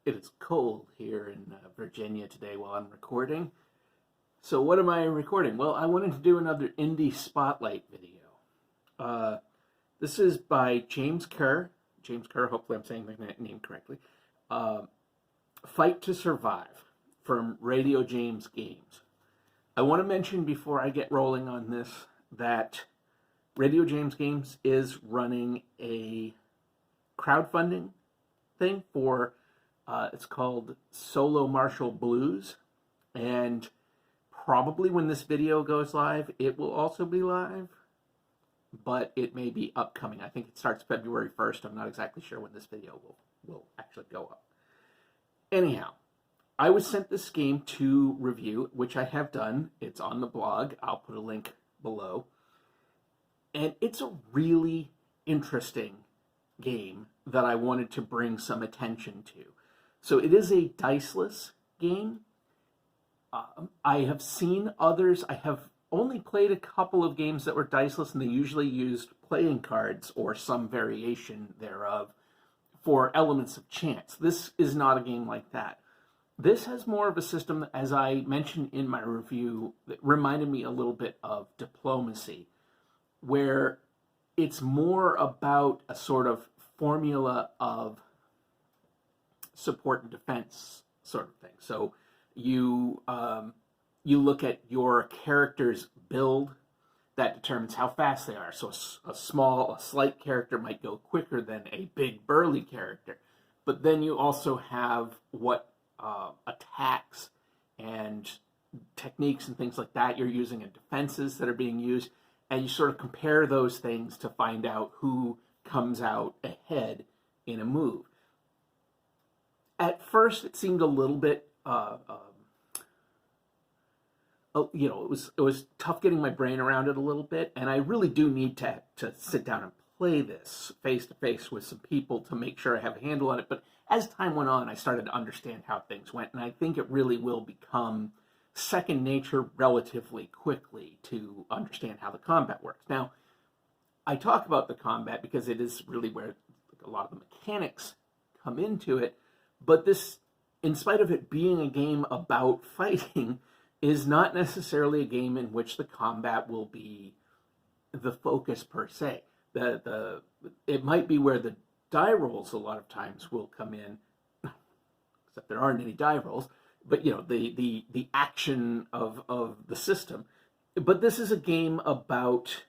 It is cold here in Virginia today while I'm recording. So what am I recording? Well, I wanted to do another indie spotlight video. This is by James Kerr. James Kerr, hopefully I'm saying my name correctly. Fight to Survive from Radio James Games. I want to mention before I get rolling on this that Radio James Games is running a crowdfunding thing for it's called Solo Marshall Blues, and probably when this video goes live it will also be live, but it may be upcoming. I think it starts February 1st. I'm not exactly sure when this video will actually go up. Anyhow, I was sent this game to review, which I have done. It's on the blog. I'll put a link below. And it's a really interesting game that I wanted to bring some attention to. So it is a diceless game. I have seen others. I have only played a couple of games that were diceless, and they usually used playing cards or some variation thereof for elements of chance. This is not a game like that. This has more of a system, as I mentioned in my review, that reminded me a little bit of Diplomacy, where it's more about a sort of formula of support and defense sort of thing. So you look at your character's build that determines how fast they are. So a slight character might go quicker than a big burly character. But then you also have what attacks and techniques and things like that you're using and defenses that are being used. And you sort of compare those things to find out who comes out ahead in a move. At first, it seemed a little bit, it was tough getting my brain around it a little bit, and I really do need to sit down and play this face to face with some people to make sure I have a handle on it. But as time went on, I started to understand how things went, and I think it really will become second nature relatively quickly to understand how the combat works. Now, I talk about the combat because it is really where a lot of the mechanics come into it, but this, in spite of it being a game about fighting, is not necessarily a game in which the combat will be the focus per se. It might be where the die rolls a lot of times will come in, except there aren't any die rolls, but the action of the system. But this is a game about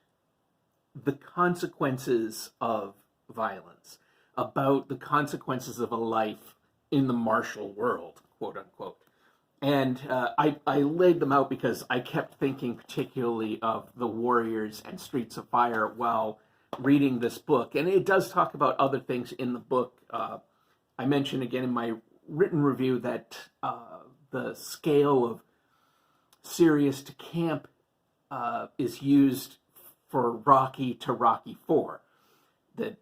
the consequences of violence, about the consequences of a life in the martial world, quote unquote. And I laid them out because I kept thinking particularly of The Warriors and Streets of Fire while reading this book. And it does talk about other things in the book. I mentioned again in my written review that the scale of serious to camp is used for Rocky to Rocky IV. That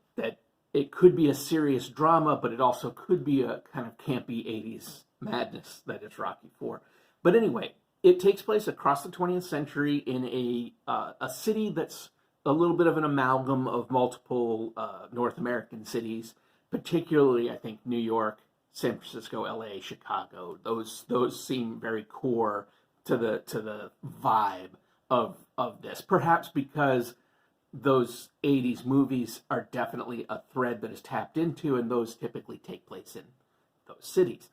it could be a serious drama, but it also could be a kind of campy 80s madness that is Rocky IV. But anyway, it takes place across the 20th century in a city that's a little bit of an amalgam of multiple North American cities, particularly I think New York, San Francisco, LA, Chicago. Those seem very core to the vibe of this. Perhaps because those 80s movies are definitely a thread that is tapped into, and those typically take place in those cities.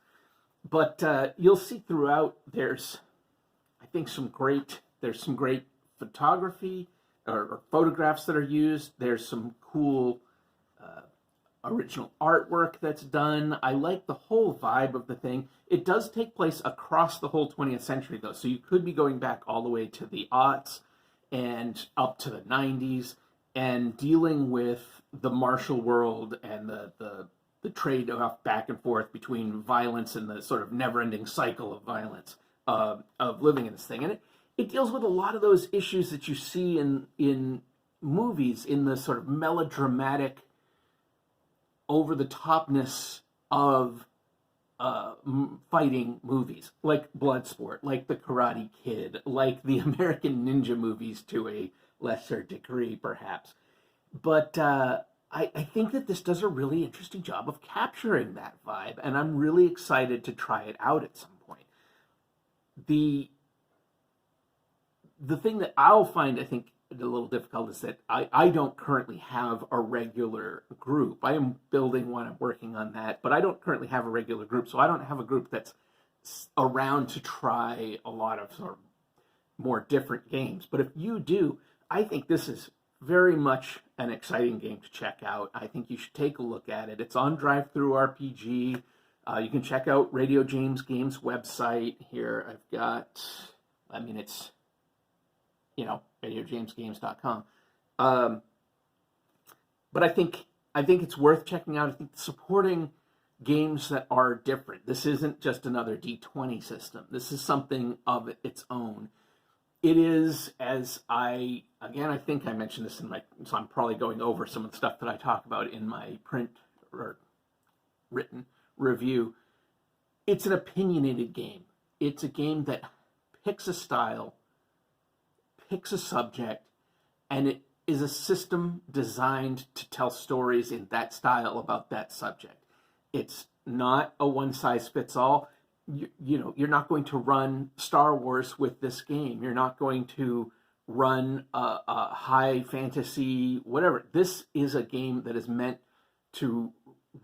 But you'll see throughout there's some great photography or photographs that are used. There's some cool original artwork that's done. I like the whole vibe of the thing. It does take place across the whole 20th century, though, so you could be going back all the way to the aughts and up to the 90s and dealing with the martial world and the trade-off back and forth between violence and the sort of never-ending cycle of violence of living in this thing. And it deals with a lot of those issues that you see in movies, in the sort of melodramatic over-the-topness of fighting movies, like Bloodsport, like The Karate Kid, like the American Ninja movies to a lesser degree, perhaps. But I think that this does a really interesting job of capturing that vibe, and I'm really excited to try it out at some point. The the thing that I'll find, I think, a little difficult is that I don't currently have a regular group. I am building one, I'm working on that, but I don't currently have a regular group. So I don't have a group that's around to try a lot of sort of more different games. But if you do, I think this is very much an exciting game to check out. I think you should take a look at it. It's on DriveThruRPG. You can check out Radio James Games website here. I've got, I mean, it's, radiojamesgames.com. But I think it's worth checking out. I think supporting games that are different. This isn't just another D20 system. This is something of its own. It is, as I think I mentioned this so I'm probably going over some of the stuff that I talk about in my print or written review. It's an opinionated game. It's a game that picks a style, picks a subject, and it is a system designed to tell stories in that style about that subject. It's not a one-size-fits-all. You're not going to run Star Wars with this game. You're not going to run a high fantasy, whatever. This is a game that is meant to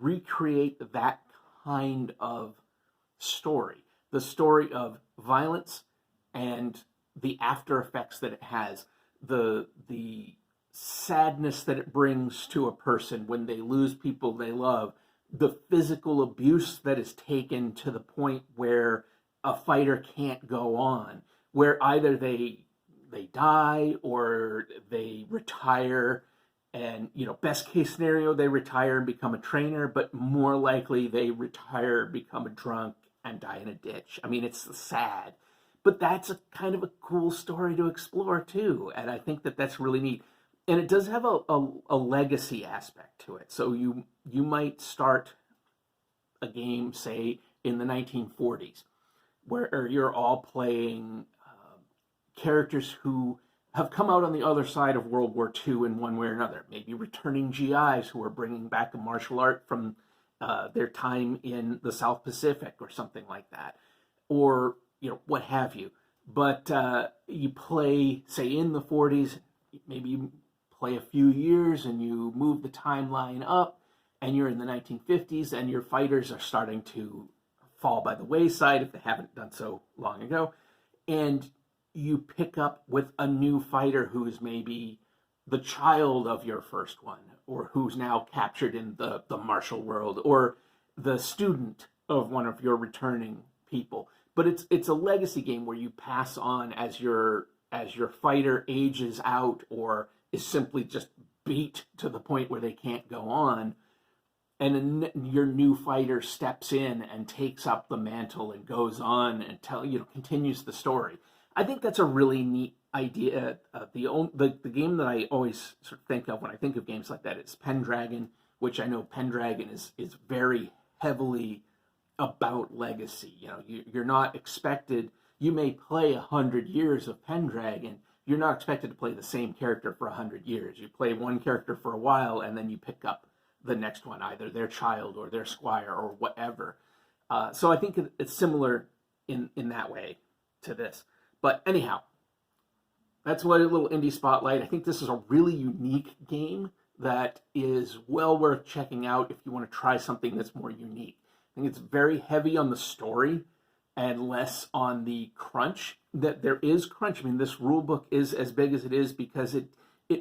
recreate that kind of story. The story of violence and the after effects that it has, the sadness that it brings to a person when they lose people they love, the physical abuse that is taken to the point where a fighter can't go on, where either they die or they retire, and best case scenario they retire and become a trainer, but more likely they retire, become a drunk, and die in a ditch. I mean, it's sad, but that's a kind of a cool story to explore too, and I think that that's really neat. And it does have a legacy aspect to it. So you might start a game, say, in the 1940s, where you're all playing characters who have come out on the other side of World War II in one way or another. Maybe returning GIs who are bringing back a martial art from their time in the South Pacific or something like that. Or, what have you. But you play, say, in the 40s, maybe you play a few years and you move the timeline up and you're in the 1950s and your fighters are starting to fall by the wayside if they haven't done so long ago. And you pick up with a new fighter who's maybe the child of your first one, or who's now captured in the martial world, or the student of one of your returning people. But it's a legacy game where you pass on as your fighter ages out or is simply just beat to the point where they can't go on, and then your new fighter steps in and takes up the mantle and goes on and continues the story. I think that's a really neat idea. The game that I always sort of think of when I think of games like that is Pendragon, which I know Pendragon is very heavily about legacy. You're not expected. You may play 100 years of Pendragon. You're not expected to play the same character for 100 years. You play one character for a while, and then you pick up the next one, either their child or their squire or whatever. So I think it's similar in that way to this. But anyhow, that's what a little indie spotlight. I think this is a really unique game that is well worth checking out if you want to try something that's more unique. I think it's very heavy on the story and less on the crunch. That there is crunch. I mean, this rule book is as big as it is because it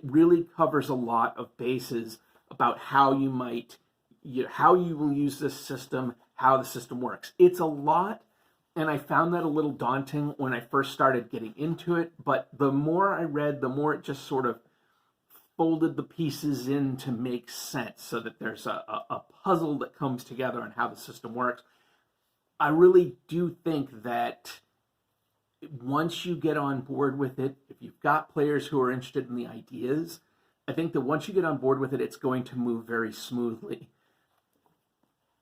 really covers a lot of bases about how you will use this system, how the system works. It's a lot, and I found that a little daunting when I first started getting into it, but the more I read, the more it just sort of folded the pieces in to make sense so that there's a puzzle that comes together on how the system works. I really do think that once you get on board with it, if you've got players who are interested in the ideas, I think that once you get on board with it, it's going to move very smoothly.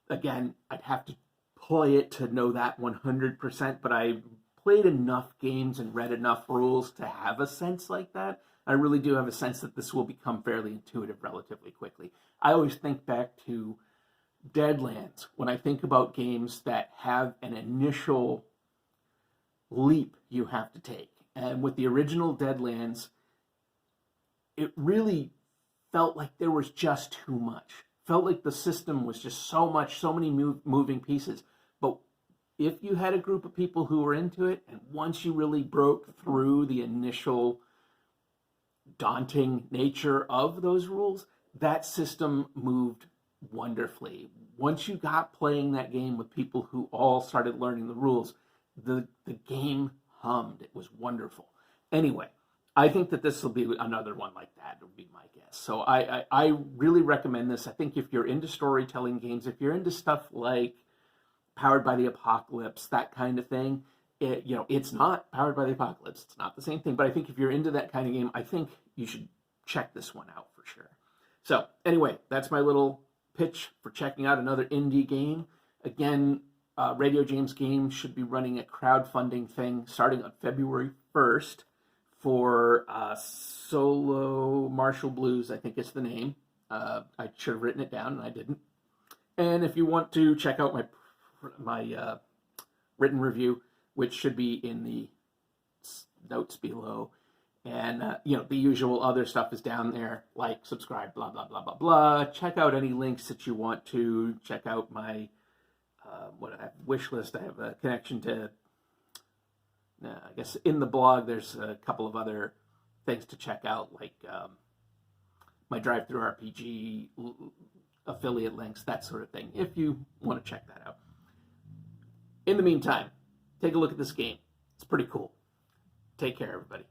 Again, I'd have to play it to know that 100%, but I played enough games and read enough rules to have a sense like that. I really do have a sense that this will become fairly intuitive relatively quickly. I always think back to Deadlands when I think about games that have an initial leap you have to take. And with the original Deadlands, it really felt like there was just too much. Felt like the system was just so much, so many moving pieces. But if you had a group of people who were into it, and once you really broke through the initial daunting nature of those rules, that system moved wonderfully. Once you got playing that game with people who all started learning the rules, the game hummed. It was wonderful. Anyway, I think that this will be another one like that, would be my guess. So I really recommend this. I think if you're into storytelling games, if you're into stuff like Powered by the Apocalypse, that kind of thing, it's not Powered by the Apocalypse. It's not the same thing. But I think if you're into that kind of game, I think you should check this one out for sure. So anyway, that's my little pitch for checking out another indie game. Again, Radio James Games should be running a crowdfunding thing starting on February 1st for Solo Marshall Blues, I think it's the name. I should have written it down, and I didn't. And if you want to check out my written review, which should be in the notes below, and the usual other stuff is down there, like, subscribe, blah, blah, blah, blah, blah. Check out any links that you want to. Check out my wish list. I have a connection to, I guess in the blog there's a couple of other things to check out, like my DriveThruRPG affiliate links, that sort of thing, if you want to check that out. In the meantime, take a look at this game. It's pretty cool. Take care, everybody.